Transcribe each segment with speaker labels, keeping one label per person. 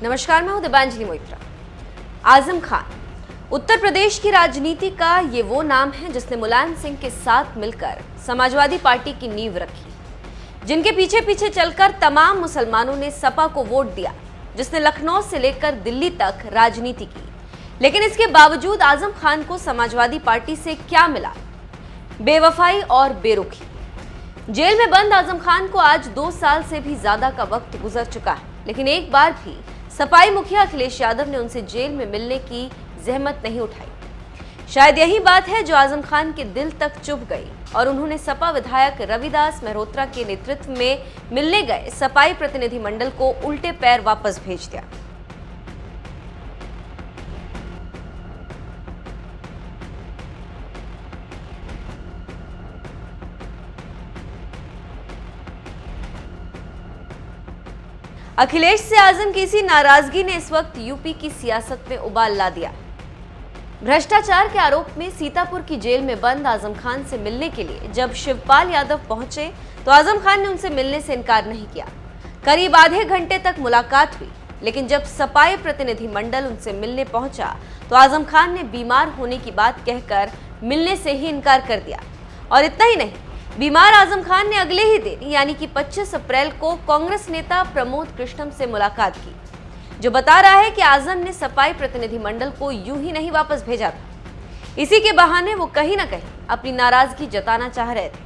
Speaker 1: नमस्कार, मैं हूं दिव्यांजलि मोइत्रा। आजम खान उत्तर प्रदेश की राजनीति का ये वो नाम है जिसने मुलायम सिंह के साथ मिलकर समाजवादी पार्टी की नींव रखी, जिनके पीछे पीछे चलकर तमाम मुसलमानों ने सपा को वोट दिया, जिसने लखनऊ से लेकर दिल्ली तक राजनीति की। लेकिन इसके बावजूद आजम खान को समाजवादी पार्टी से क्या मिला? बेवफाई और बेरुखी। जेल में बंद आजम खान को आज 2 साल से भी ज्यादा का वक्त गुजर चुका है, लेकिन एक बार भी सपाई मुखिया अखिलेश यादव ने उनसे जेल में मिलने की जहमत नहीं उठाई। शायद यही बात है जो आजम खान के दिल तक चुभ गई और उन्होंने सपा विधायक रविदास मेहरोत्रा के नेतृत्व में मिलने गए सपाई प्रतिनिधि मंडल को उल्टे पैर वापस भेज दिया। अखिलेश से आजम की इसी नाराजगी ने इस वक्त यूपी की सियासत में उबाल ला दिया। भ्रष्टाचार के आरोप में सीतापुर की जेल में बंद आजम खान से मिलने के लिए जब शिवपाल यादव पहुंचे तो आजम खान ने उनसे मिलने से इनकार नहीं किया। करीब आधे घंटे तक मुलाकात हुई, लेकिन जब सपाई प्रतिनिधि मंडल उनसे मिलने पहुंचा तो आजम खान ने बीमार होने की बात कहकर मिलने से ही इनकार कर दिया। और इतना ही नहीं, बीमार आजम खान ने अगले ही दिन यानी कि 25 अप्रैल को कांग्रेस नेता प्रमोद कृष्णम से मुलाकात की, जो बता रहा है कि आजम ने सपाई प्रतिनिधि मंडल को यूं ही नहीं वापस भेजा था। इसी के बहाने वो कहीं ना कहीं अपनी नाराजगी जताना चाह रहे थे।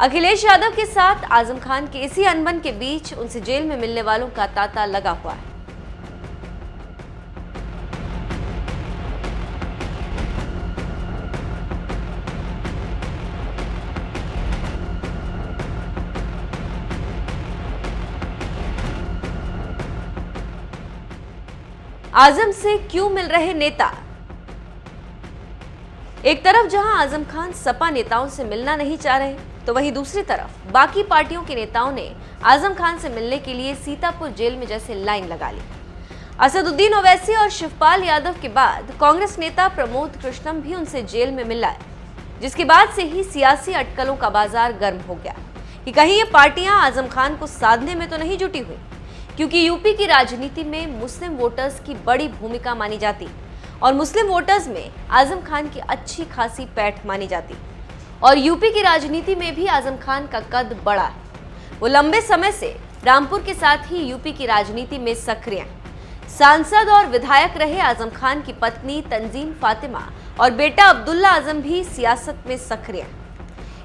Speaker 1: अखिलेश यादव के साथ आजम खान के इसी अनबन के बीच उनसे जेल में मिलने वालों का तांता लगा हुआ है। आजम से क्यों मिल रहे नेता? एक तरफ जहां आजम खान सपा नेताओं से मिलना नहीं चाह रहे, तो वहीं दूसरी तरफ बाकी पार्टियों के नेताओं ने आजम खान से मिलने के लिए सीतापुर जेल में जैसे लाइन लगा ली। असदुद्दीन ओवैसी और शिवपाल यादव के बाद कांग्रेस नेता प्रमोद कृष्णम भी उनसे जेल में मिल आए, जिसके बाद से ही सियासी अटकलों का बाजार गर्म हो गया कि कहीं ये पार्टियां आजम खान को साधने में तो नहीं जुटी हुई, क्योंकि यूपी की राजनीति में मुस्लिम वोटर्स की बड़ी भूमिका मानी जाती और मुस्लिम वोटर्स में आजम खान की अच्छी खासी पैठ मानी जाती। और यूपी की राजनीति में भी आजम खान का कद बड़ा है। वो लंबे समय से रामपुर के साथ ही यूपी की राजनीति में सक्रिय हैं। सांसद और विधायक रहे आजम खान की पत्नी तंजीम फातिमा और बेटा अब्दुल्ला आजम भी सियासत में सक्रिय हैं।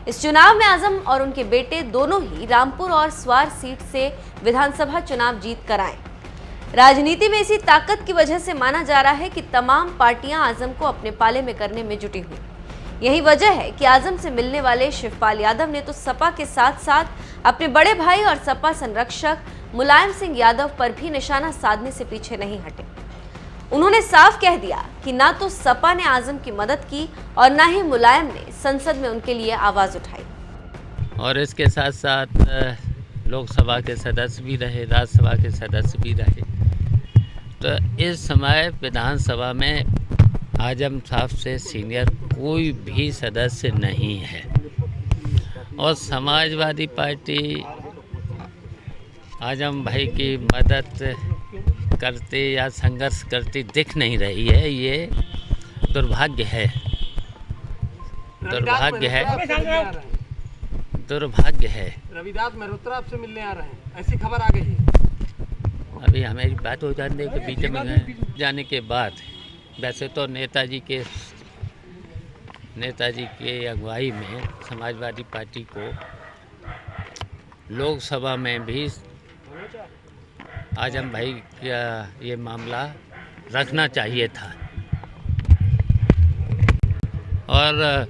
Speaker 1: इस चुनाव में आजम और उनके बेटे दोनों ही रामपुर और स्वार सीट से विधानसभा चुनाव जीत कर आए। राजनीति में इसी ताकत की वजह से माना जा रहा है कि तमाम पार्टियां आजम को अपने पाले में करने में जुटी हुई। यही वजह है कि आजम से मिलने वाले शिवपाल यादव ने तो सपा के साथ साथ अपने बड़े भाई और सपा संरक्षक मुलायम सिंह यादव पर भी निशाना साधने से पीछे नहीं हटे। उन्होंने साफ कह दिया कि ना तो सपा ने आजम की मदद की और ना ही मुलायम ने संसद में उनके लिए आवाज उठाई।
Speaker 2: और इसके साथ साथ लोकसभा के सदस्य भी रहे, राज्यसभा के सदस्य भी रहे। तो इस समय विधानसभा में आजम साहब से सीनियर कोई भी सदस्य नहीं है और समाजवादी पार्टी आजम भाई की मदद करते या संघर्ष करती दिख नहीं रही है। ये दुर्भाग्य है, दुर्भाग्य है, दुर्भाग्य है।
Speaker 3: रविदास मेहरोत्रा आपसे मिलने आ रहे हैं, ऐसी खबर आ गई है।
Speaker 2: अभी हमारी बात हो जाने के बीच में जाने के बाद, वैसे तो नेताजी के अगुवाई में समाजवादी पार्टी को लोकसभा में भी आजम भाई का ये मामला रखना चाहिए था। और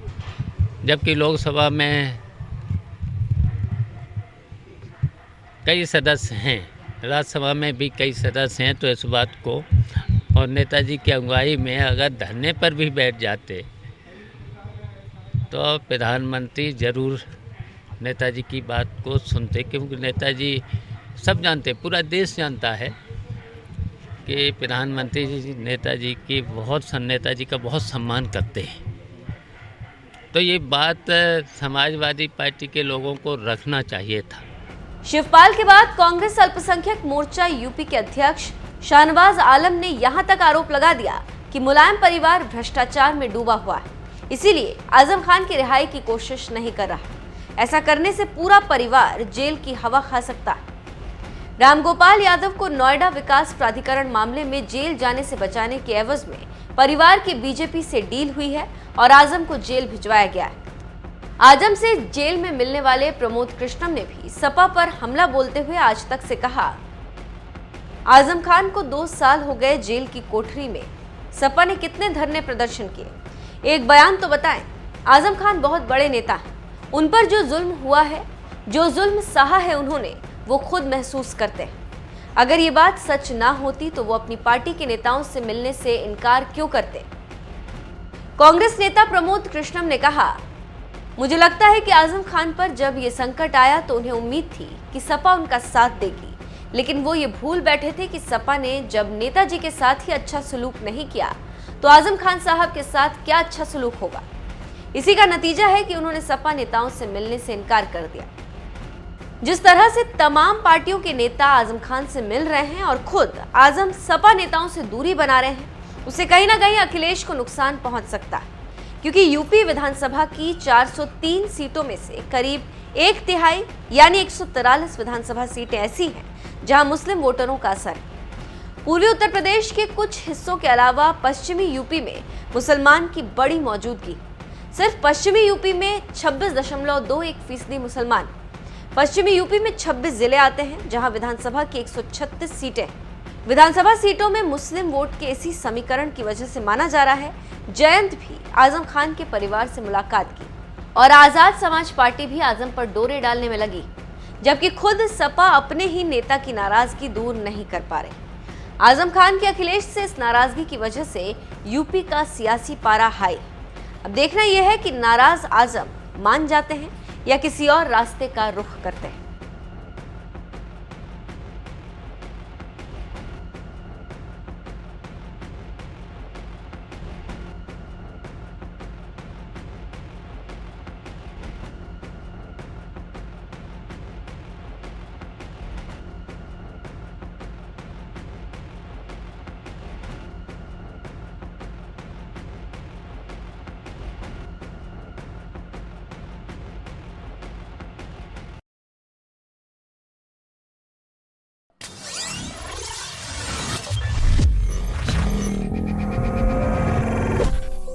Speaker 2: जबकि लोकसभा में कई सदस्य हैं, राज्यसभा में भी कई सदस्य हैं, तो इस बात को और नेताजी की अगुवाई में अगर धरने पर भी बैठ जाते तो प्रधानमंत्री ज़रूर नेताजी की बात को सुनते, क्योंकि नेताजी सब जानते, पूरा देश जानता है कि प्रधानमंत्री जी नेताजी का बहुत सम्मान करते हैं। तो ये बात समाजवादी पार्टी के लोगों को रखना चाहिए था।
Speaker 1: शिवपाल के बाद कांग्रेस अल्पसंख्यक मोर्चा यूपी के अध्यक्ष शाहनवाज आलम ने यहां तक आरोप लगा दिया कि मुलायम परिवार भ्रष्टाचार में डूबा हुआ है, इसीलिए आजम खान की रिहाई की कोशिश नहीं कर रहा। ऐसा करने से पूरा परिवार जेल की हवा खा सकता है। रामगोपाल यादव को नोएडा विकास प्राधिकरण मामले में जेल जाने से बचाने के एवज में परिवार की बीजेपी से डील हुई है और आजम को जेल भिजवाया गया है। आजम से जेल में मिलने वाले प्रमोद कृष्णम ने भी सपा पर हमला बोलते हुए आज तक से कहा, आजम खान को 2 साल हो गए जेल की कोठरी में, सपा ने कितने धरने प्रदर्शन किए, एक बयान तो बताएं। आजम खान बहुत बड़े नेता हैं, उन पर जो जुल्म हुआ है, जो जुल्म सहा है उन्होंने, वो खुद महसूस करते हैं। अगर ये बात सच ना होती तो वो अपनी पार्टी के नेताओं से मिलने से इनकार क्यों करते। कांग्रेस नेता प्रमोद कृष्णम ने कहा, मुझे लगता है कि आजम खान पर जब ये संकट आया तो उन्हें उम्मीद थी कि सपा उनका साथ देगी, लेकिन वो ये भूल बैठे थे कि सपा ने जब नेताजी के साथ ही अच्छा सलूक नहीं किया तो आजम खान साहब के साथ क्या अच्छा सलूक होगा। इसी का नतीजा है कि उन्होंने सपा नेताओं से मिलने से इनकार कर दिया। जिस तरह से तमाम पार्टियों के नेता आजम खान से मिल रहे हैं और खुद आजम सपा नेताओं से दूरी बना रहे हैं, उससे कहीं ना कहीं अखिलेश को नुकसान पहुंच सकता है, क्योंकि यूपी विधानसभा की 403 सीटों में से करीब 1/3 यानी 143 विधानसभा सीटें ऐसी हैं जहां मुस्लिम वोटरों का असर है। पूर्वी उत्तर प्रदेश के कुछ हिस्सों के अलावा पश्चिमी यूपी में मुसलमान की बड़ी मौजूदगी। सिर्फ पश्चिमी यूपी में 26.21% मुसलमान। पश्चिमी यूपी में 26 जिले आते हैं जहां विधानसभा की 136 सीटें। विधानसभा सीटों में मुस्लिम वोट के इसी समीकरण की वजह से माना जा रहा है जयंत भी आजम खान के परिवार से मुलाकात की और आजाद समाज पार्टी भी आजम पर डोरे डालने में लगी, जबकि खुद सपा अपने ही नेता की नाराजगी दूर नहीं कर पा रहे। आजम खान के अखिलेश से इस नाराजगी की वजह से यूपी का सियासी पारा हाई। अब देखना यह है कि नाराज आजम मान जाते हैं या किसी और रास्ते का रुख करते हैं।